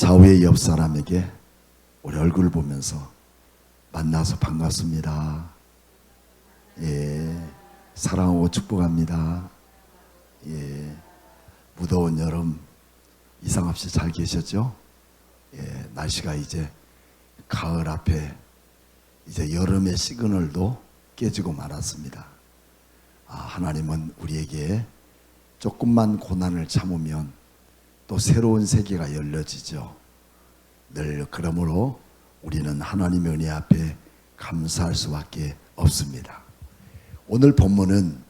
좌우의 옆 사람에게 우리 얼굴 보면서 만나서 반갑습니다. 예, 사랑하고 축복합니다. 예, 무더운 여름 이상 없이 잘 계셨죠? 예, 날씨가 이제 가을 앞에 이제 여름의 시그널도 깨지고 말았습니다. 하나님은 우리에게 조금만 고난을 참으면 또 새로운 세계가 열려지죠. 늘 그러므로 우리는 하나님의 은혜 앞에 감사할 수밖에 없습니다. 오늘 본문은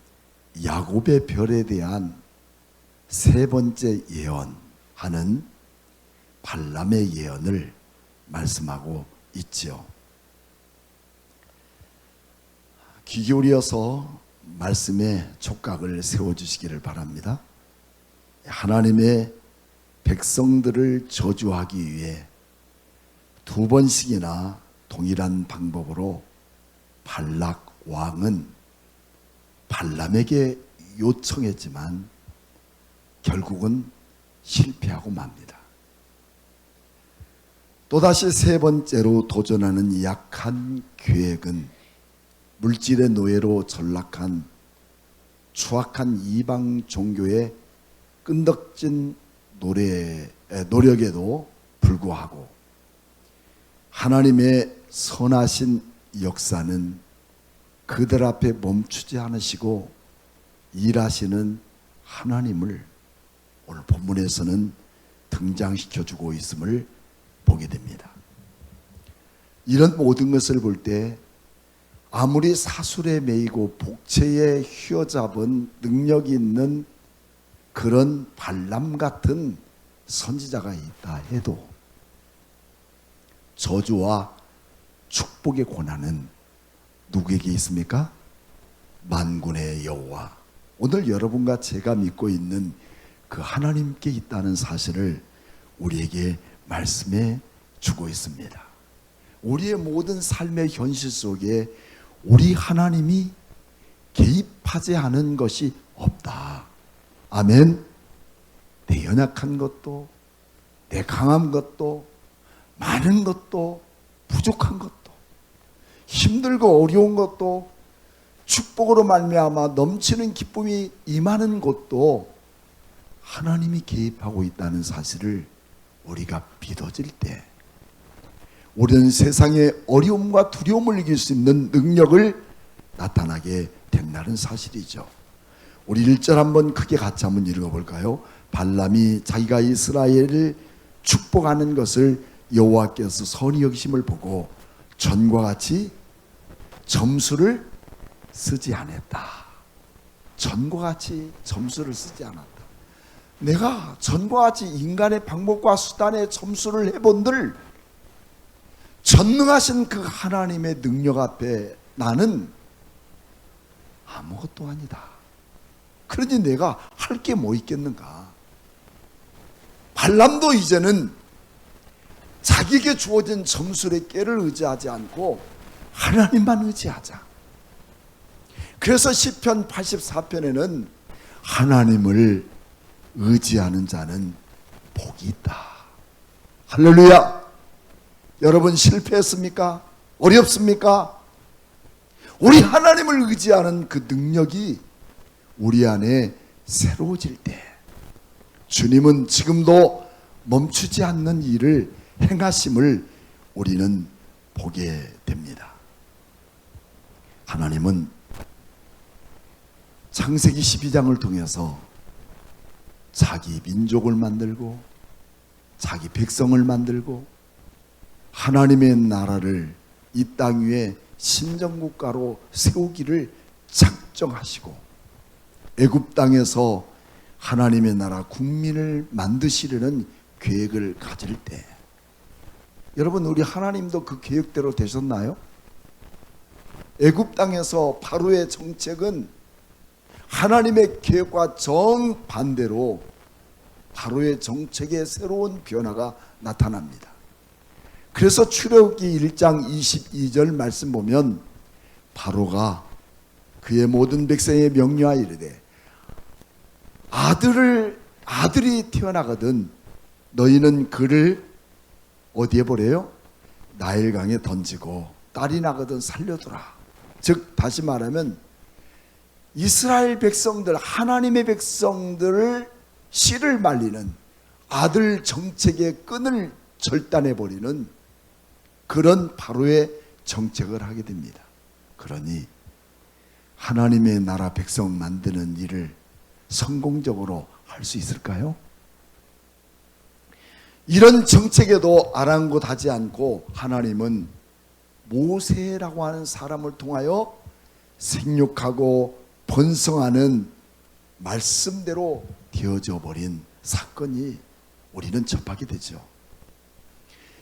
야곱의 별에 대한 세 번째 예언하는 발람의 예언을 말씀하고 있지요. 귀 기울여서 말씀에 촉각을 세워주시기를 바랍니다. 하나님의 백성들을 저주하기 위해 두 번씩이나 동일한 방법으로 발락 왕은 발람에게 요청했지만 결국은 실패하고 맙니다. 또다시 세 번째로 도전하는 이 약한 계획은 물질의 노예로 전락한 추악한 이방 종교의 끈덕진 노력에도 불구하고 하나님의 선하신 역사는 그들 앞에 멈추지 않으시고 일하시는 하나님을 오늘 본문에서는 등장시켜주고 있음을 보게 됩니다. 이런 모든 것을 볼 때 아무리 사술에 매이고 복채에 휘어잡은 능력이 있는 그런 발람 같은 선지자가 있다 해도 저주와 축복의 고난은 누구에게 있습니까? 만군의 여호와, 오늘 여러분과 제가 믿고 있는 그 하나님께 있다는 사실을 우리에게 말씀해 주고 있습니다. 우리의 모든 삶의 현실 속에 우리 하나님이 개입하지 않은 것이 없다. 아멘. 내 연약한 것도, 내 강한 것도, 많은 것도, 부족한 것도, 힘들고 어려운 것도, 축복으로 말미암아 넘치는 기쁨이 임하는 것도 하나님이 개입하고 있다는 사실을 우리가 믿어질 때 우리는 세상의 어려움과 두려움을 이길 수 있는 능력을 나타나게 된다는 사실이죠. 우리 1절 한번 크게 같이 한번 읽어볼까요? 발람이 자기가 이스라엘을 축복하는 것을 여호와께서 선히 여기심을 보고 전과 같이 점수를 쓰지 않았다. 전과 같이 점수를 쓰지 않았다. 내가 전과 같이 인간의 방법과 수단의 점수를 해본들 전능하신 그 하나님의 능력 앞에 나는 아무것도 아니다. 그러니 내가 할 게 뭐 있겠는가. 발람도 이제는 자기에게 주어진 점술의 깨를 의지하지 않고 하나님만 의지하자. 그래서 시편 84편에는 하나님을 의지하는 자는 복이 있다. 할렐루야. 여러분 실패했습니까? 어렵습니까? 우리 하나님을 의지하는 그 능력이 우리 안에 새로워질 때 주님은 지금도 멈추지 않는 일을 행하심을 우리는 보게 됩니다. 하나님은 창세기 12장을 통해서 자기 민족을 만들고 자기 백성을 만들고 하나님의 나라를 이 땅 위에 신정국가로 세우기를 작정하시고 애굽 땅에서 하나님의 나라 국민을 만드시려는 계획을 가질 때 여러분 우리 하나님도 그 계획대로 되셨나요? 애굽 땅에서 바로의 정책은 하나님의 계획과 정반대로 바로의 정책의 새로운 변화가 나타납니다. 그래서 출애굽기 1장 22절 말씀 보면 바로가 그의 모든 백성에 명령하여 이르되 아들이 태어나거든 너희는 그를 어디에 버려요? 나일강에 던지고 딸이 나거든 살려두라. 즉 다시 말하면 이스라엘 백성들, 하나님의 백성들을 씨를 말리는 아들 정책의 끈을 절단해버리는 그런 바로의 정책을 하게 됩니다. 그러니 하나님의 나라 백성 만드는 일을 성공적으로 할 수 있을까요? 이런 정책에도 아랑곳하지 않고 하나님은 모세라고 하는 사람을 통하여 생육하고 번성하는 말씀대로 되어져 버린 사건이 우리는 접하게 되죠.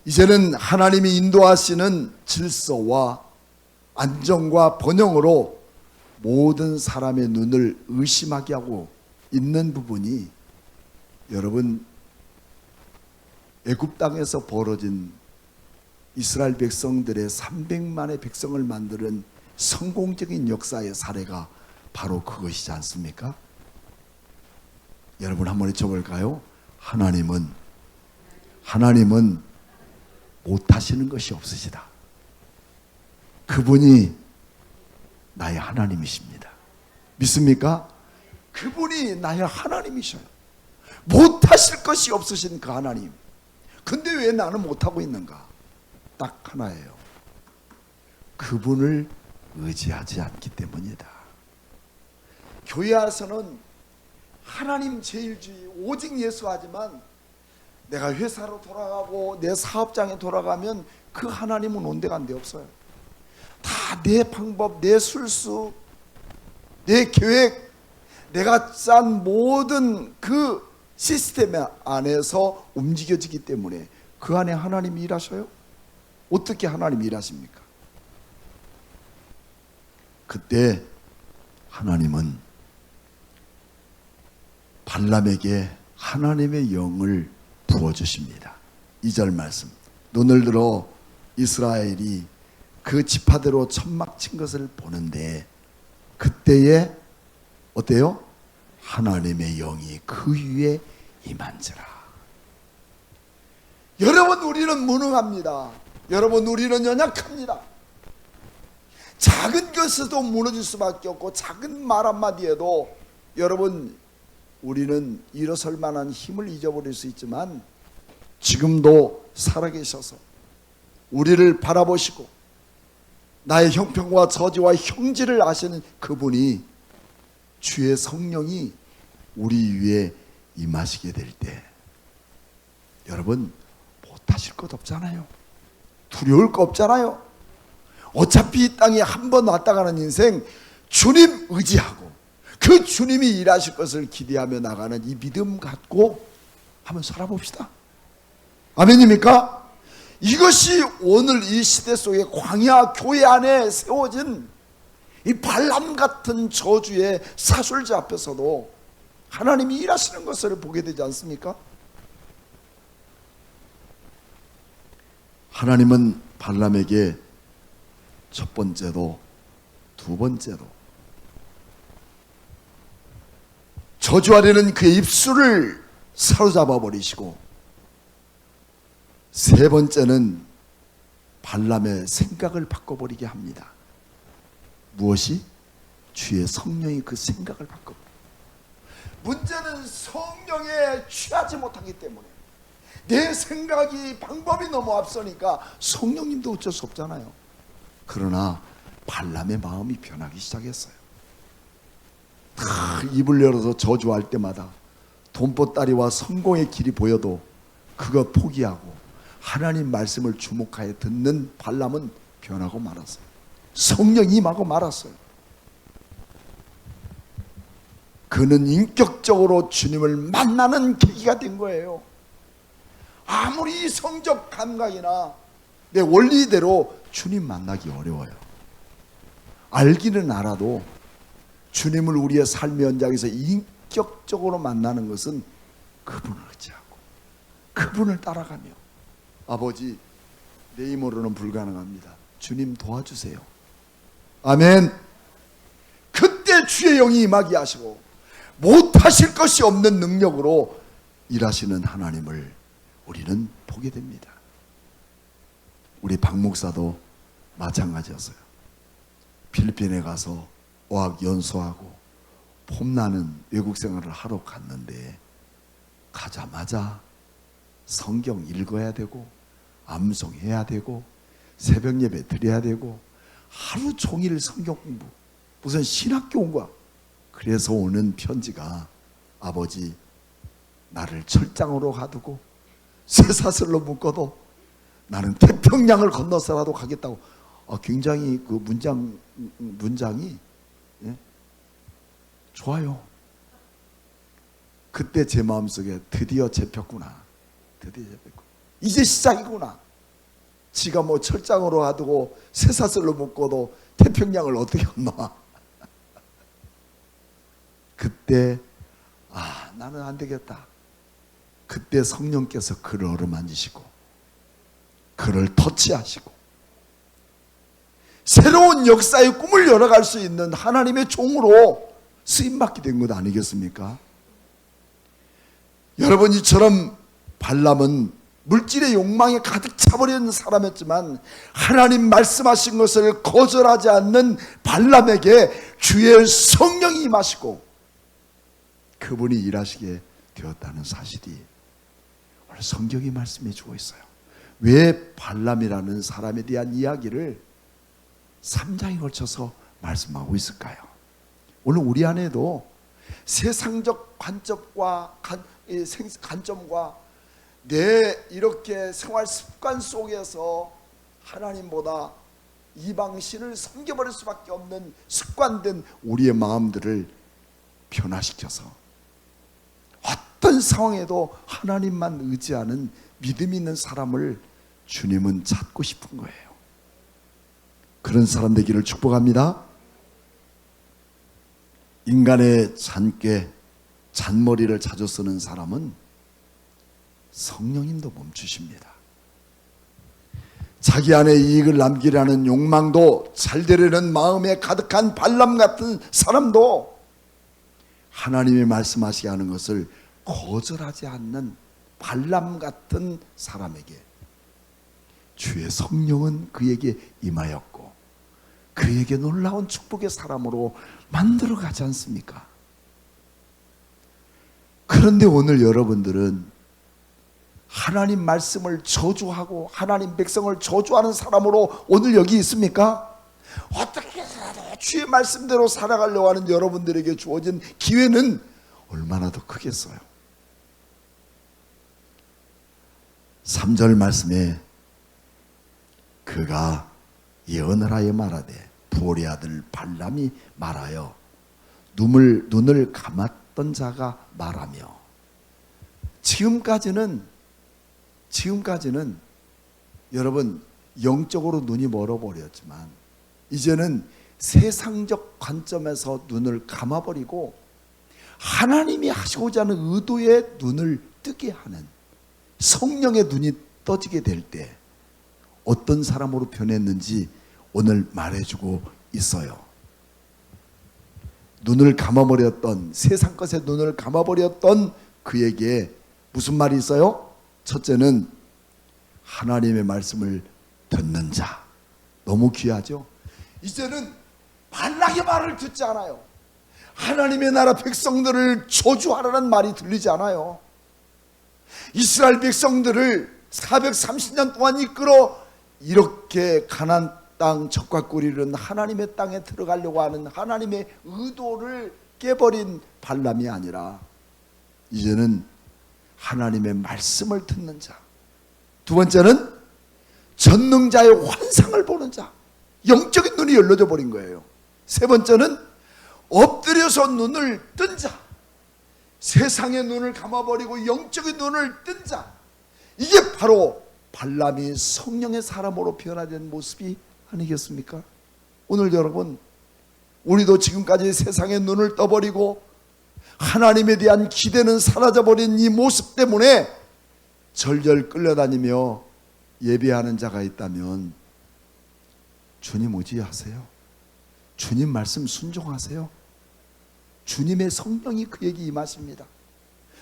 이제는 하나님이 인도하시는 질서와 안정과 번영으로 모든 사람의 눈을 의심하게 하고 있는 부분이 여러분 애굽 땅에서 벌어진 이스라엘 백성들의 300만의 백성을 만드는 성공적인 역사의 사례가 바로 그것이지 않습니까? 여러분 한번 외쳐볼까요? 하나님은 못하시는 것이 없으시다. 그분이 나의 하나님이십니다. 믿습니까? 그분이 나의 하나님이셔요. 못하실 것이 없으신 그 하나님. 근데 왜 나는 못하고 있는가? 딱 하나예요. 그분을 의지하지 않기 때문이다. 교회 안에서는 하나님 제일주의 오직 예수 하지만 내가 회사로 돌아가고 내 사업장에 돌아가면 그 하나님은 온데간데 없어요. 다 내 방법, 내 술수, 내 계획, 내가 짠 모든 그 시스템 안에서 움직여지기 때문에 그 안에 하나님이 일하셔요? 어떻게 하나님이 일하십니까? 그때 하나님은 발람에게 하나님의 영을 부어주십니다. 2절 말씀. 눈을 들어 이스라엘이 그 지파대로 천막 친 것을 보는데 그때에 어때요? 하나님의 영이 그 위에 임한지라. 여러분 우리는 무능합니다. 여러분 우리는 연약합니다. 작은 것에도 무너질 수밖에 없고 작은 말 한마디에도 여러분 우리는 일어설 만한 힘을 잊어버릴 수 있지만 지금도 살아계셔서 우리를 바라보시고 나의 형편과 처지와 형질을 아시는 그분이 주의 성령이 우리 위에 임하시게 될 때 여러분 못하실 것 없잖아요. 두려울 거 없잖아요. 어차피 이 땅에 한 번 왔다 가는 인생 주님 의지하고 그 주님이 일하실 것을 기대하며 나가는 이 믿음 갖고 한번 살아봅시다. 아멘입니까? 이것이 오늘 이 시대 속에 광야 교회 안에 세워진 이 발람 같은 저주의 사술자 앞에서도 하나님이 일하시는 것을 보게 되지 않습니까? 하나님은 발람에게 첫 번째로 두 번째로 저주하려는 그의 입술을 사로잡아 버리시고 세 번째는 발람의 생각을 바꿔버리게 합니다. 무엇이? 주의 성령이 그 생각을 바꿔. 문제는 성령에 취하지 못하기 때문에 내 생각이 방법이 너무 앞서니까 성령님도 어쩔 수 없잖아요. 그러나 발람의 마음이 변하기 시작했어요. 다 입을 열어서 저주할 때마다 돈보따리와 성공의 길이 보여도 그거 포기하고 하나님 말씀을 주목하여 듣는 발람은 변하고 말았어요. 성령이 임하고 말았어요. 그는 인격적으로 주님을 만나는 계기가 된 거예요. 아무리 성적 감각이나 내 원리대로 주님 만나기 어려워요. 알기는 알아도 주님을 우리의 삶의 현장에서 인격적으로 만나는 것은 그분을 의지하고 그분을 따라가며 아버지 내 힘으로는 불가능합니다. 주님 도와주세요. 아멘. 그때 주의 영이 임하게 하시고 못하실 것이 없는 능력으로 일하시는 하나님을 우리는 보게 됩니다. 우리 박 목사도 마찬가지였어요. 필리핀에 가서 어학 연수하고 폼나는 외국 생활을 하러 갔는데 가자마자 성경 읽어야 되고 암송해야 되고 새벽 예배 드려야 되고 하루 종일 성경 공부, 무슨 신학교 온 거야. 그래서 오는 편지가 아버지 나를 철장으로 가두고 쇠사슬로 묶어도 나는 태평양을 건너서라도 가겠다고. 굉장히 그 문장이 좋아요. 그때 제 마음속에 드디어 잡혔구나. 이제 시작이구나. 지가 뭐 철장으로 가두고 쇠사슬로 묶어도 태평양을 어떻게 건너. 그때 나는 안 되겠다. 그때 성령께서 그를 어루만지시고 그를 터치하시고 새로운 역사의 꿈을 열어갈 수 있는 하나님의 종으로 쓰임받게 된 것 아니겠습니까? 여러분, 이처럼 발람은 물질의 욕망에 가득 차버린 사람이었지만 하나님 말씀하신 것을 거절하지 않는 발람에게 주의 성령이 임하시고 그분이 일하시게 되었다는 사실이 오늘 성경이 말씀해 주고 있어요. 왜 발람이라는 사람에 대한 이야기를 3장에 걸쳐서 말씀하고 있을까요? 오늘 우리 안에도 세상적 관점과 내 이렇게 생활 습관 속에서 하나님보다 이방신을 섬겨버릴 수밖에 없는 습관된 우리의 마음들을 변화시켜서 어떤 상황에도 하나님만 의지하는 믿음 있는 사람을 주님은 찾고 싶은 거예요. 그런 사람 되기를 축복합니다. 인간의 잔머리를 자주 쓰는 사람은 성령님도 멈추십니다. 자기 안에 이익을 남기려는 욕망도 잘 되려는 마음에 가득한 발람 같은 사람도 하나님이 말씀하시게 하는 것을 거절하지 않는 발람 같은 사람에게 주의 성령은 그에게 임하였고 그에게 놀라운 축복의 사람으로 만들어 가지 않습니까? 그런데 오늘 여러분들은 하나님 말씀을 저주하고 하나님 백성을 저주하는 사람으로 오늘 여기 있습니까? 어떻게 해서라도 주의 말씀대로 살아가려고 하는 여러분들에게 주어진 기회는 얼마나 더 크겠어요. 3절 말씀에 그가 예언을 하여 말하되 부올의 아들 발람이 말하여 눈을 감았던 자가 말하며 지금까지는 여러분 영적으로 눈이 멀어버렸지만 이제는 세상적 관점에서 눈을 감아버리고 하나님이 하시고자 하는 의도의 눈을 뜨게 하는 성령의 눈이 떠지게 될 때 어떤 사람으로 변했는지 오늘 말해주고 있어요. 눈을 감아버렸던 세상 것에 눈을 감아버렸던 그에게 무슨 말이 있어요? 첫째는 하나님의 말씀을 듣는 자. 너무 귀하죠? 이제는 발락의 말을 듣지 않아요. 하나님의 나라 백성들을 저주하라는 말이 들리지 않아요. 이스라엘 백성들을 430년 동안 이끌어 이렇게 가나안 땅 적과 꿀이른 하나님의 땅에 들어가려고 하는 하나님의 의도를 깨버린 발람이 아니라 이제는 하나님의 말씀을 듣는 자. 두 번째는 전능자의 환상을 보는 자. 영적인 눈이 열려져 버린 거예요. 세 번째는 엎드려서 눈을 뜬 자. 세상의 눈을 감아버리고 영적인 눈을 뜬 자. 이게 바로 발람이 성령의 사람으로 변화된 모습이 아니겠습니까? 오늘 여러분, 우리도 지금까지 세상의 눈을 떠버리고 하나님에 대한 기대는 사라져버린 이 모습 때문에 절절 끌려다니며 예배하는 자가 있다면 주님 의지하세요. 주님 말씀 순종하세요. 주님의 성령이 그에게 임하십니다.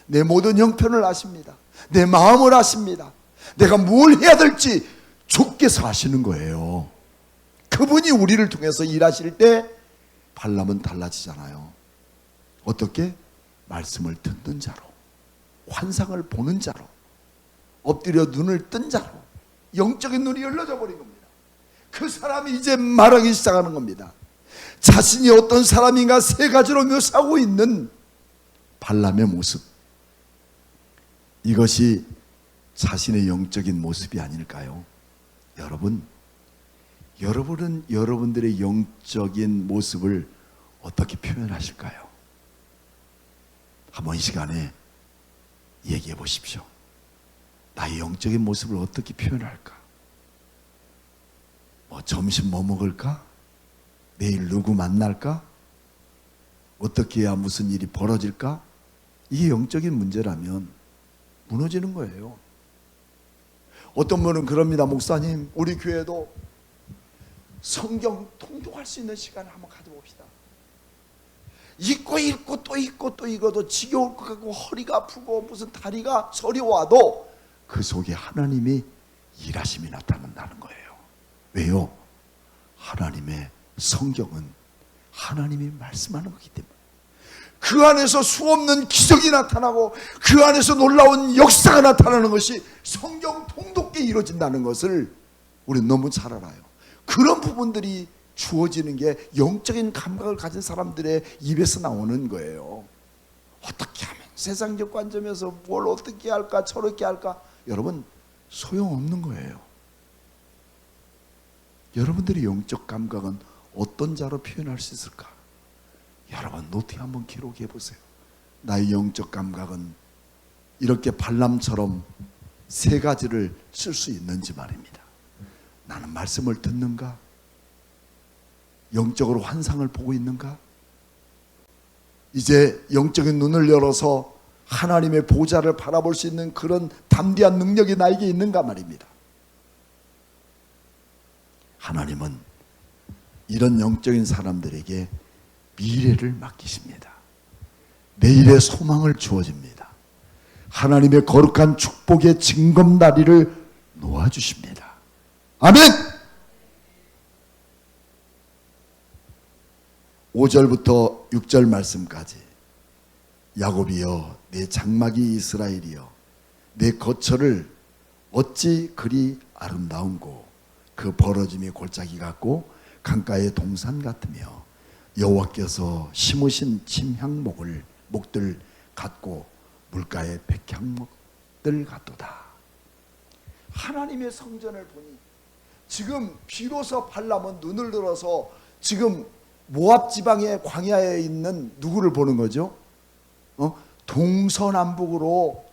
내 모든 형편을 아십니다. 내 마음을 아십니다. 내가 뭘 해야 될지 주께서 하시는 거예요. 그분이 우리를 통해서 일하실 때 발람은 달라지잖아요. 어떻게? 말씀을 듣는 자로, 환상을 보는 자로, 엎드려 눈을 뜬 자로 영적인 눈이 열려져 버린 겁니다. 그 사람이 이제 말하기 시작하는 겁니다. 자신이 어떤 사람인가 세 가지로 묘사하고 있는 발람의 모습, 이것이 자신의 영적인 모습이 아닐까요? 여러분은 여러분들의 영적인 모습을 어떻게 표현하실까요? 한번 이 시간에 얘기해 보십시오. 나의 영적인 모습을 어떻게 표현할까? 점심 뭐 먹을까? 내일 누구 만날까? 어떻게 해야 무슨 일이 벌어질까? 이게 영적인 문제라면 무너지는 거예요. 어떤 분은 그럽니다. 목사님, 우리 교회도 성경 통독할 수 있는 시간을 한번 가져봅시다. 읽고 또 읽어도 지겨울 것 같고 허리가 아프고 무슨 다리가 저려와도 그 속에 하나님이 일하심이 나타난다는 거예요. 왜요? 하나님의 성경은 하나님이 말씀하는 거기 때문에 그 안에서 수없는 기적이 나타나고 그 안에서 놀라운 역사가 나타나는 것이 성경 통독에 이루어진다는 것을 우리는 너무 잘 알아요. 그런 부분들이 주어지는 게 영적인 감각을 가진 사람들의 입에서 나오는 거예요. 어떻게 하면 세상적 관점에서 뭘 어떻게 할까 저렇게 할까, 여러분 소용없는 거예요. 여러분들의 영적 감각은 어떤 자로 표현할 수 있을까? 여러분 노트에 한번 기록해 보세요. 나의 영적 감각은 이렇게 발람처럼 세 가지를 쓸 수 있는지 말입니다. 나는 말씀을 듣는가? 영적으로 환상을 보고 있는가? 이제 영적인 눈을 열어서 하나님의 보좌를 바라볼 수 있는 그런 담대한 능력이 나에게 있는가 말입니다. 하나님은 이런 영적인 사람들에게 미래를 맡기십니다. 내일의 소망을 주어집니다. 하나님의 거룩한 축복의 징검다리를 놓아주십니다. 아멘! 5절부터 6절 말씀까지, 야곱이여 내 장막이 이스라엘이여 내 거처를 어찌 그리 아름다운고 그 벌어짐이 골짜기 같고 강가의 동산 같으며 여호와께서 심으신 침향목들 같고 물가의 백향목들 같도다. 하나님의 성전을 보니 지금 비로소 발람은 눈을 들어서 지금 모압 지방의 광야에 있는 누구를 보는 거죠? 동서남북으로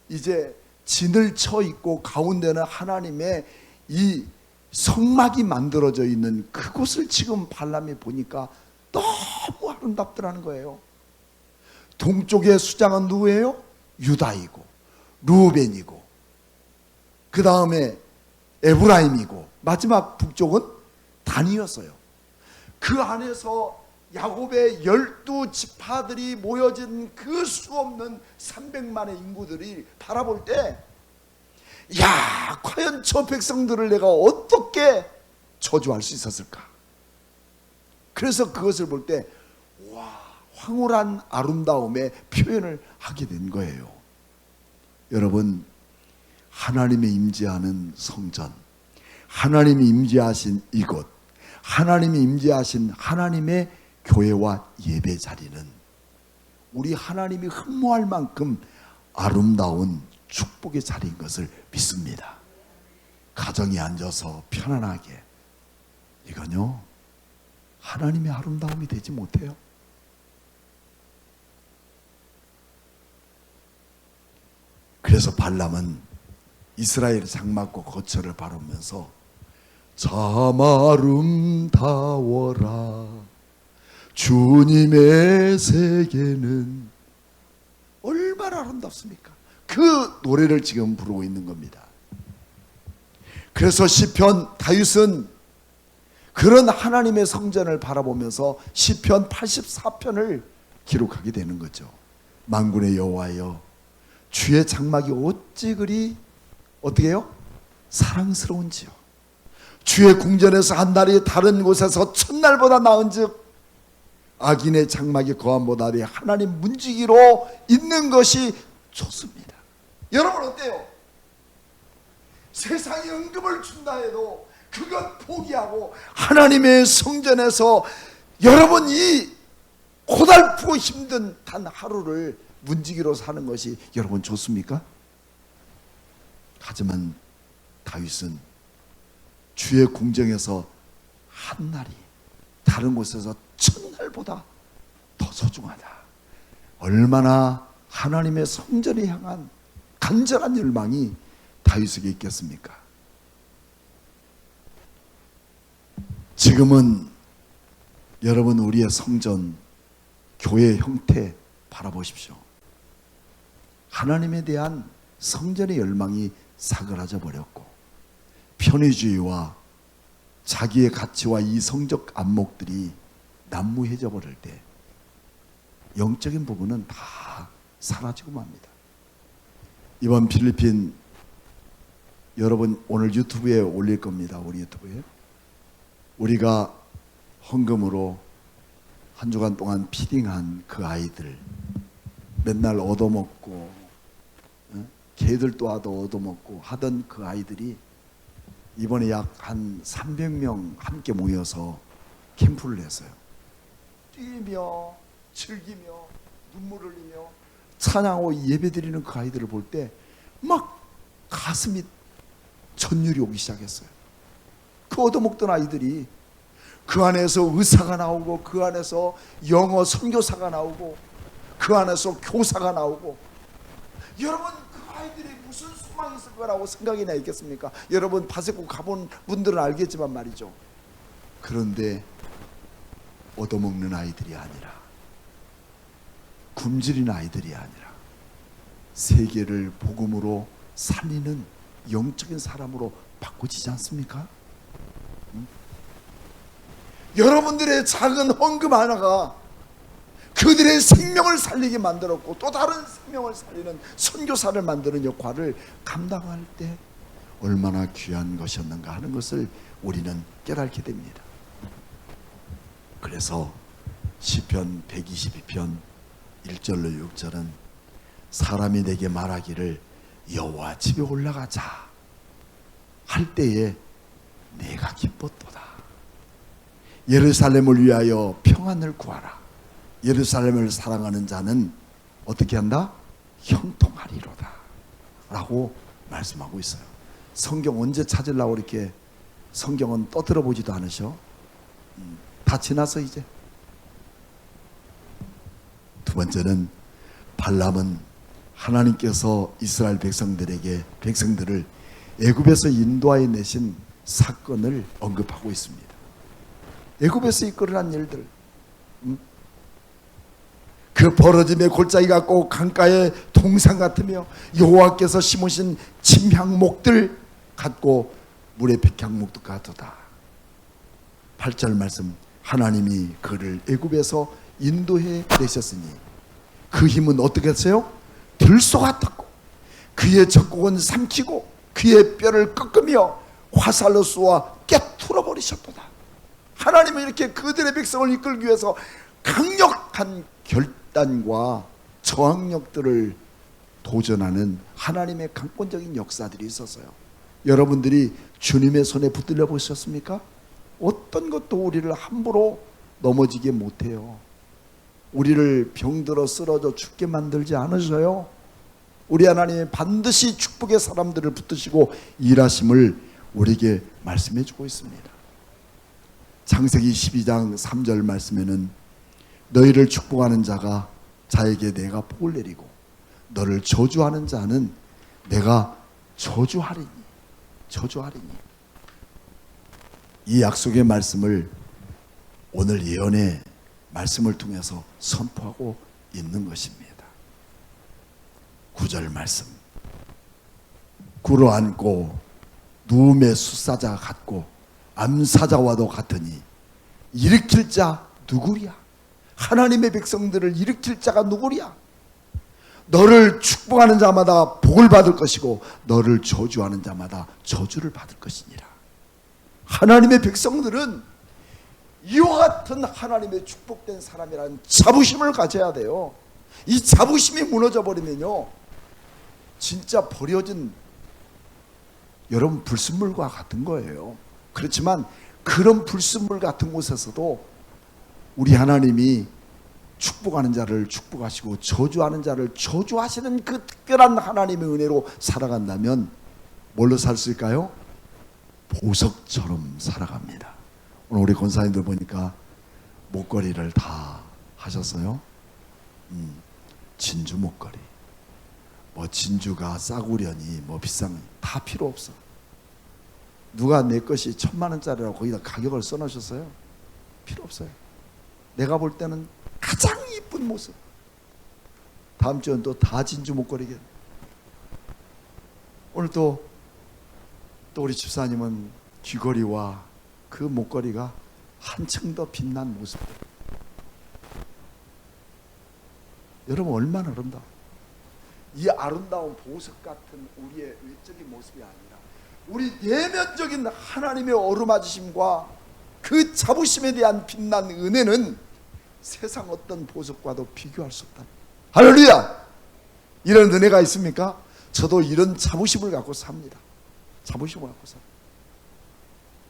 이제 진을 쳐 있고 가운데는 하나님의 이 성막이 만들어져 있는 그곳을 지금 발람이 보니까 너무 아름답더라는 거예요. 동쪽의 수장은 누구예요? 유다이고 루벤이고 그 다음에 에브라임이고 마지막 북쪽은 단이었어요. 그 안에서 야곱의 12지파들이 모여진 그 수없는 300만의 인구들이 바라볼 때, 야, 과연 저 백성들을 내가 어떻게 저주할 수 있었을까? 그래서 그것을 볼 때, 와, 황홀한 아름다움의 표현을 하게 된 거예요. 여러분, 하나님의 임재하는 성전, 하나님이 임재하신 이곳, 하나님이 임재하신 하나님의 교회와 예배 자리는 우리 하나님이 흠모할 만큼 아름다운 축복의 자리인 것을 믿습니다. 가정에 앉아서 편안하게, 이건요 하나님의 아름다움이 되지 못해요. 그래서 발람은 이스라엘 장막과 거처를 바라보면서 참 아름다워라 주님의 세계는, 얼마나 아름답습니까? 그 노래를 지금 부르고 있는 겁니다. 그래서 시편 다윗은 그런 하나님의 성전을 바라보면서 시편 84편을 기록하게 되는 거죠. 만군의 여호와여 주의 장막이 어찌 그리 어떻게 해요? 사랑스러운지요. 주의 궁전에서 한 날이 다른 곳에서 첫날보다 나은즉 악인의 장막이 거함보다도 하나님 문지기로 있는 것이 좋습니다. 여러분 어때요? 세상이 응급을 준다 해도 그것 포기하고 하나님의 성전에서 여러분 이 고달프고 힘든 단 하루를 문지기로 사는 것이 여러분 좋습니까? 하지만 다윗은 주의 궁정에서 한 날이 다른 곳에서 첫날보다 더 소중하다. 얼마나 하나님의 성전에 향한 간절한 열망이 다윗에게 있겠습니까? 지금은 여러분 우리의 성전, 교회 형태 바라보십시오. 하나님에 대한 성전의 열망이 사그라져 버렸고 편의주의와 자기의 가치와 이성적 안목들이 난무해져 버릴 때 영적인 부분은 다 사라지고 맙니다. 이번 필리핀 여러분 오늘 유튜브에 올릴 겁니다. 우리 유튜브에 우리가 헌금으로 한 주간 동안 피딩한 그 아이들 맨날 얻어먹고 개들도 와도 얻어먹고 하던 그 아이들이 이번에 약 한 300명 함께 모여서 캠프를 했어요. 뛰며 즐기며 눈물 흘리며 찬양하고 예배드리는 그 아이들을 볼 때 막 가슴이 전율이 오기 시작했어요. 그 얻어먹던 아이들이 그 안에서 의사가 나오고 그 안에서 영어 선교사가 나오고 그 안에서 교사가 나오고 여러분 그 아이들이 무슨 소망이 있을 거라고 생각이나 있겠습니까? 여러분 바세코 가본 분들은 알겠지만 말이죠. 그런데 얻어먹는 아이들이 아니라 굶주린 아이들이 아니라 세계를 복음으로 살리는 영적인 사람으로 바꿔지지 않습니까? 여러분들의 작은 헌금 하나가 그들의 생명을 살리게 만들었고 또 다른 생명을 살리는 선교사를 만드는 역할을 감당할 때 얼마나 귀한 것이었는가 하는 것을 우리는 깨닫게 됩니다. 그래서 시편 122편 1절로 6절은 사람이 내게 말하기를 여호와 집에 올라가자 할 때에 내가 기뻤도다. 예루살렘을 위하여 평안을 구하라. 예루살렘을 사랑하는 자는 어떻게 한다? 형통하리로다 라고 말씀하고 있어요. 성경 언제 찾으려고 이렇게 성경은 떠들어 보지도 않으셔? 다 지나서 이제. 두 번째는 발람은 하나님께서 이스라엘 백성들을 애굽에서 인도하여 내신 사건을 언급하고 있습니다. 애굽에서 이끌어난 일들, 그 벌어짐의 골짜기 같고 강가의 동산 같으며 여호와께서 심으신 침향목들 같고 물의 백향목도 같도다. 8절 말씀, 하나님이 그를 애굽에서 인도해 내셨으니 그 힘은 어떻게 했어요? 들소 같았고 그의 적국은 삼키고 그의 뼈를 꺾으며 화살로 쏘아 깨뚫어 버리셨도다. 하나님은 이렇게 그들의 백성을 이끌기 위해서 강력한 결단과 저항력들을 도전하는 하나님의 강권적인 역사들이 있었어요. 여러분들이 주님의 손에 붙들려 보셨습니까? 어떤 것도 우리를 함부로 넘어지게 못해요. 우리를 병들어 쓰러져 죽게 만들지 않으셔요. 우리 하나님이 반드시 축복의 사람들을 붙드시고 일하심을 우리에게 말씀해 주고 있습니다. 창세기 12장 3절 말씀에는 너희를 축복하는 자가 자에게 내가 복을 내리고 너를 저주하는 자는 내가 저주하리니. 이 약속의 말씀을 오늘 예언의 말씀을 통해서 선포하고 있는 것입니다. 9절 말씀, 굴어 앉고 누움의 숫사자 같고 암사자와도 같으니 일으킬 자 누구랴? 하나님의 백성들을 일으킬 자가 누구랴? 너를 축복하는 자마다 복을 받을 것이고 너를 저주하는 자마다 저주를 받을 것이니라. 하나님의 백성들은 이와 같은 하나님의 축복된 사람이라는 자부심을 가져야 돼요. 이 자부심이 무너져 버리면요, 진짜 버려진 여러분 불순물과 같은 거예요. 그렇지만 그런 불순물 같은 곳에서도 우리 하나님이 축복하는 자를 축복하시고 저주하는 자를 저주하시는 그 특별한 하나님의 은혜로 살아간다면 뭘로 살 수 있을까요? 보석처럼 살아갑니다. 오늘 우리 권사님들 보니까 목걸이를 다 하셨어요. 진주 목걸이, 뭐 진주가 싸구려니 뭐 비싼 다 필요 없어. 누가 내 것이 10,000,000원짜리라고 거기다 가격을 써놓으셨어요? 필요 없어요. 내가 볼 때는 가장 이쁜 모습. 다음 주엔 또 다 진주 목걸이겠네. 오늘 또 우리 집사님은 귀걸이와 그 목걸이가 한층 더 빛난 모습. 여러분 얼마나 아름다워. 이 아름다운 보석 같은 우리의 외적인 모습이 아니라 우리 내면적인 하나님의 어루맞으심과 그 자부심에 대한 빛난 은혜는 세상 어떤 보석과도 비교할 수 없다. 할렐루야! 이런 은혜가 있습니까? 저도 이런 자부심을 갖고 삽니다. 자부심을 갖고 삽니다.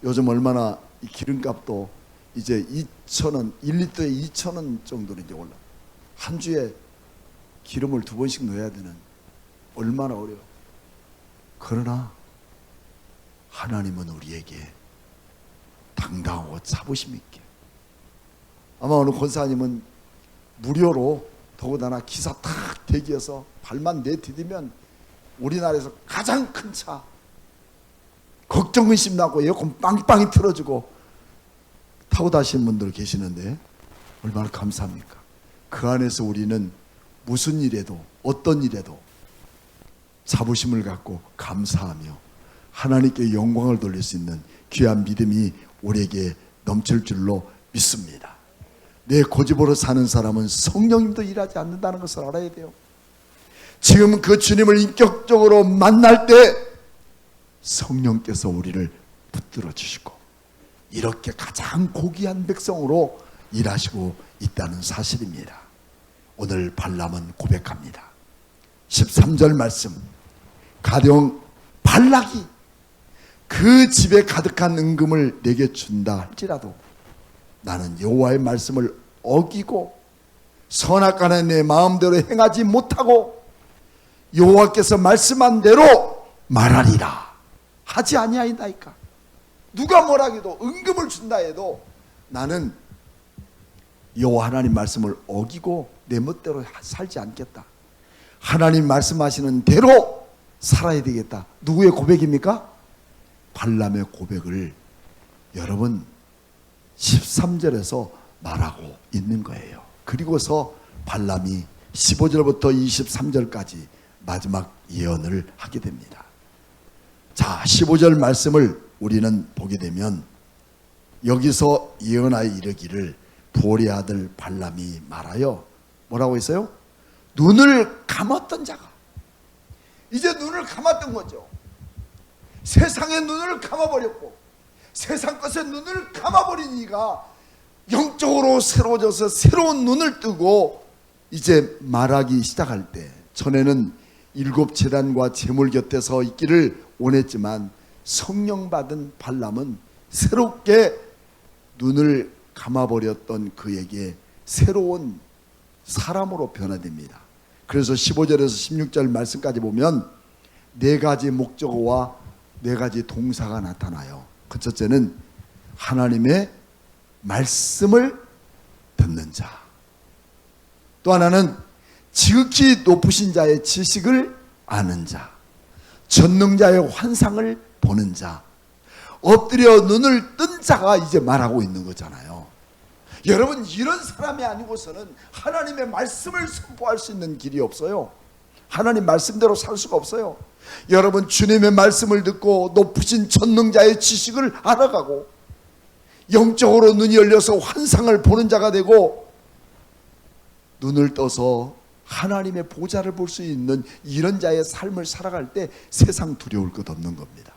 요즘 얼마나 이 기름값도 이제 2,000원, 1리터에 2,000원 정도로 이제 올라. 한 주에 기름을 2번씩 넣어야 되는, 얼마나 어려워. 그러나 하나님은 우리에게 당당하고 자부심 있게, 아마 오늘 권사님은 무료로 더군다나 기사 탁 대기해서 발만 내디디면 우리나라에서 가장 큰 차, 걱정 근심 나고 에어컨 빵빵히 틀어주고 타고 다니시는 분들 계시는데 얼마나 감사합니까? 그 안에서 우리는 무슨 일에도 어떤 일에도 자부심을 갖고 감사하며 하나님께 영광을 돌릴 수 있는 귀한 믿음이 우리에게 넘칠 줄로 믿습니다. 내 고집으로 사는 사람은 성령님도 일하지 않는다는 것을 알아야 돼요. 지금 그 주님을 인격적으로 만날 때 성령께서 우리를 붙들어 주시고 이렇게 가장 고귀한 백성으로 일하시고 있다는 사실입니다. 오늘 발람은 고백합니다. 13절 말씀, 가령 발락이 그 집에 가득한 은금을 내게 준다 할지라도 나는 여호와의 말씀을 어기고 선악간에 내 마음대로 행하지 못하고 여호와께서 말씀한 대로 말하리라 하지 아니하이나이까. 누가 뭐라 해도 은금을 준다 해도 나는 여호와 하나님 말씀을 어기고 내 멋대로 살지 않겠다. 하나님 말씀하시는 대로 살아야 되겠다. 누구의 고백입니까? 발람의 고백을 여러분 13절에서 말하고 있는 거예요. 그리고서 발람이 15절부터 23절까지 마지막 예언을 하게 됩니다. 자, 15절 말씀을 우리는 보게 되면 여기서 예언하여 이르기를 부올의 아들 발람이 말하여 뭐라고 했어요? 눈을 감았던 자가, 이제 눈을 감았던 거죠. 세상의 눈을 감아버렸고 세상 것의 눈을 감아버린 이가 영적으로 새로워져서 새로운 눈을 뜨고 이제 말하기 시작할 때, 전에는 7 재단과 제물 곁에 서 있기를 원했지만 성령 받은 발람은 새롭게 눈을 감아버렸던 그에게 새로운 사람으로 변화됩니다. 그래서 15절에서 16절 말씀까지 보면 4가지 목적어와 4가지 동사가 나타나요. 그 첫째는 하나님의 말씀을 듣는 자, 또 하나는 지극히 높으신 자의 지식을 아는 자, 전능자의 환상을 보는 자, 엎드려 눈을 뜬 자가 이제 말하고 있는 거잖아요. 여러분, 이런 사람이 아니고서는 하나님의 말씀을 선포할 수 있는 길이 없어요. 하나님 말씀대로 살 수가 없어요. 여러분, 주님의 말씀을 듣고 높으신 전능자의 지식을 알아가고 영적으로 눈이 열려서 환상을 보는 자가 되고 눈을 떠서 하나님의 보좌를 볼 수 있는 이런 자의 삶을 살아갈 때 세상 두려울 것 없는 겁니다.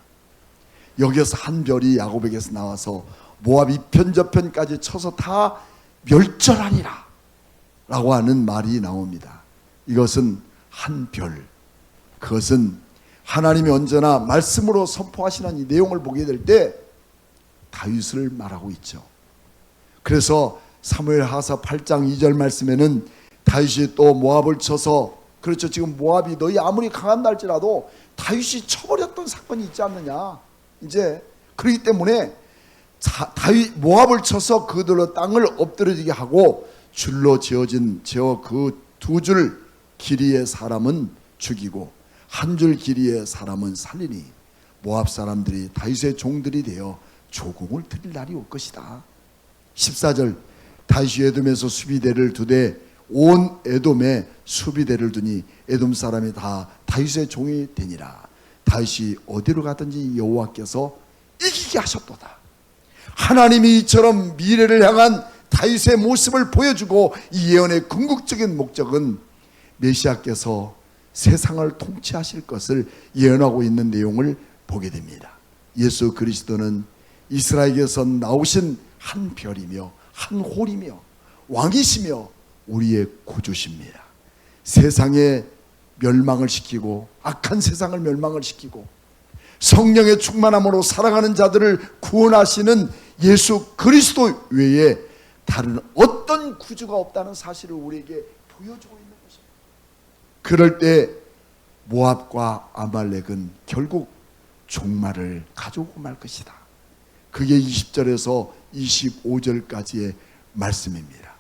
여기에서 한 별이 야곱에게서 나와서 모압 이편 저편까지 쳐서 다 멸절하리라 라고 하는 말이 나옵니다. 이것은 한 별, 그것은 하나님이 언제나 말씀으로 선포하시는 이 내용을 보게 될 때 다윗을 말하고 있죠. 그래서 사무엘하사 8장 2절 말씀에는 다윗이 또 모압을 쳐서, 그렇죠, 지금 모압이 너희 아무리 강한 날지라도 다윗이 쳐버렸던 사건이 있지 않느냐. 이제 그렇기 때문에 다윗 모압을 쳐서 그들로 땅을 엎드려지게 하고 줄로 지어진 그 두 줄 길이의 사람은 죽이고 한 줄 길이의 사람은 살리니 모압 사람들이 다윗의 종들이 되어 조공을 드릴 날이 올 것이다. 14절, 다윗이 에돔에서 수비대를 두되 온 에돔에 수비대를 두니 에돔 사람이 다 다윗의 종이 되니라. 다윗이 어디로 가든지 여호와께서 이기게 하셨도다. 하나님이 이처럼 미래를 향한 다윗의 모습을 보여주고 이 예언의 궁극적인 목적은 메시아께서 세상을 통치하실 것을 예언하고 있는 내용을 보게 됩니다. 예수 그리스도는 이스라엘에서 나오신 한 별이며 한 홀이며 왕이시며 우리의 구주십니다. 세상의 멸망을 시키고 악한 세상을 멸망을 시키고 성령의 충만함으로 살아가는 자들을 구원하시는 예수 그리스도 외에 다른 어떤 구주가 없다는 사실을 우리에게 보여주고 있는 것입니다. 그럴 때 모압과 아말렉은 결국 종말을 가져오고 말 것이다. 그게 20절에서 25절까지의 말씀입니다.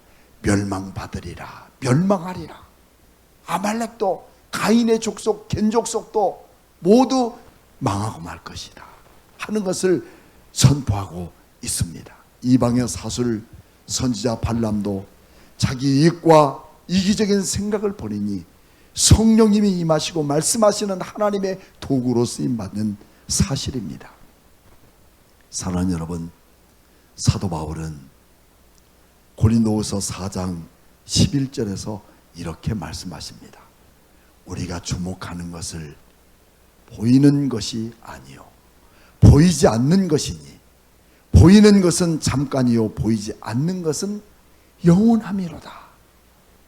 멸망받으리라, 멸망하리라. 아말렉도 가인의 족속, 겐 족속도 모두 망하고 말 것이다 하는 것을 선포하고 있습니다. 이방의 사술 선지자 발람도 자기 이익과 이기적인 생각을 버리니 성령님이 임하시고 말씀하시는 하나님의 도구로 쓰임받는 사실입니다. 사랑하는 여러분, 사도 바울은 고린도후서 4장 11절에서 이렇게 말씀하십니다. 우리가 주목하는 것을 보이는 것이 아니요 보이지 않는 것이니 보이는 것은 잠깐이요 보이지 않는 것은 영원함이로다.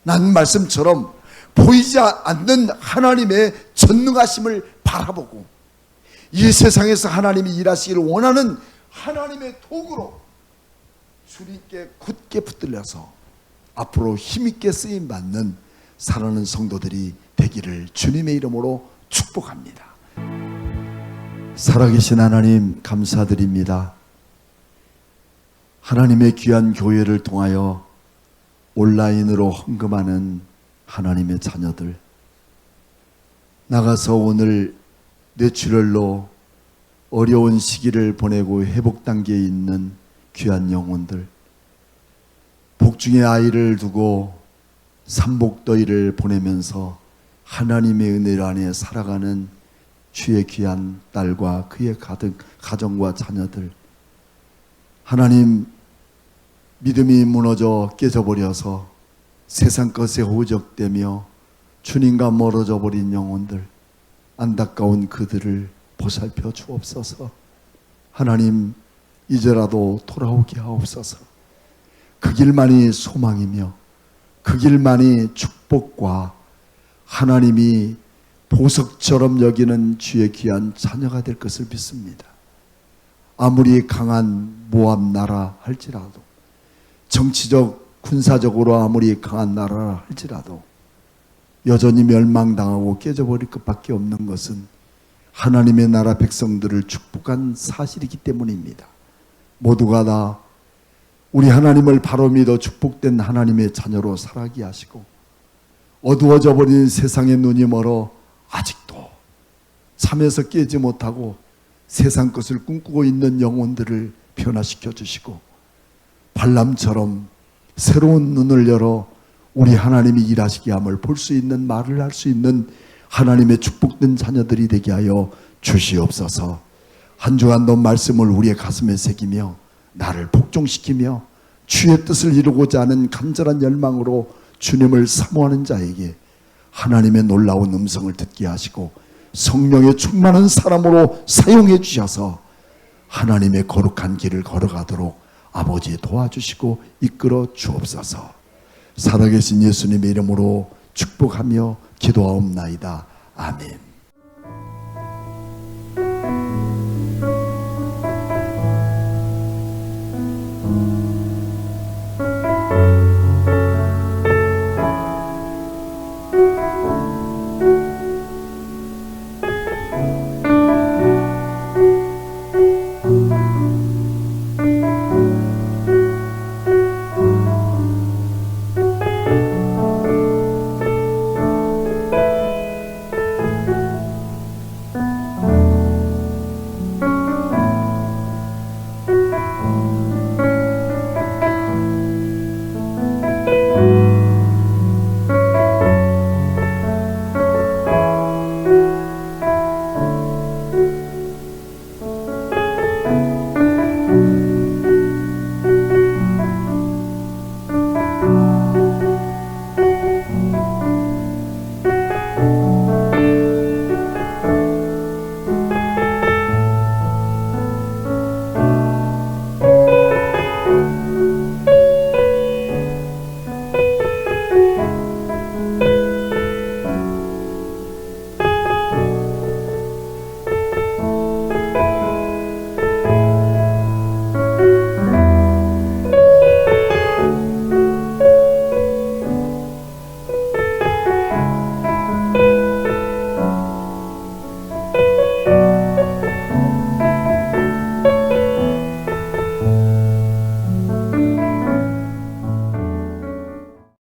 난 말씀처럼 보이지 않는 하나님의 전능하심을 바라보고 이 세상에서 하나님이 일하시기를 원하는 하나님의 도구로 주님께 굳게 붙들려서 앞으로 힘있게 쓰임받는 사랑하는 성도들이 되기를 주님의 이름으로 축복합니다. 살아계신 하나님 감사드립니다. 하나님의 귀한 교회를 통하여 온라인으로 헌금하는 하나님의 자녀들, 나가서 오늘 뇌출혈로 어려운 시기를 보내고 회복 단계에 있는 귀한 영혼들, 복중의 아이를 두고 삼복더위를 보내면서 하나님의 은혜 안에 살아가는 주의 귀한 딸과 그의 가정과 자녀들, 하나님 믿음이 무너져 깨져버려서 세상 것에 호적되며 주님과 멀어져 버린 영혼들, 안타까운 그들을 보살펴 주옵소서. 하나님 이제라도 돌아오게 하옵소서. 그 길만이 소망이며 그 길만이 축복과 하나님이 보석처럼 여기는 주의 귀한 자녀가 될 것을 믿습니다. 아무리 강한 모압 나라 할지라도, 정치적 군사적으로 아무리 강한 나라라 할지라도 여전히 멸망당하고 깨져버릴 것밖에 없는 것은 하나님의 나라 백성들을 축복한 사실이기 때문입니다. 모두가 다 우리 하나님을 바로 믿어 축복된 하나님의 자녀로 살아가게 하시고, 어두워져 버린 세상의 눈이 멀어 아직도 잠에서 깨지 못하고 세상 것을 꿈꾸고 있는 영혼들을 변화시켜 주시고, 발람처럼 새로운 눈을 열어 우리 하나님이 일하시게 함을 볼 수 있는, 말을 할 수 있는 하나님의 축복된 자녀들이 되게 하여 주시옵소서. 한 주간도 말씀을 우리의 가슴에 새기며 나를 복종시키며 주의 뜻을 이루고자 하는 간절한 열망으로 주님을 사모하는 자에게 하나님의 놀라운 음성을 듣게 하시고 성령의 충만한 사람으로 사용해 주셔서 하나님의 거룩한 길을 걸어가도록 아버지 도와주시고 이끌어 주옵소서. 살아계신 예수님의 이름으로 축복하며 기도하옵나이다. 아멘.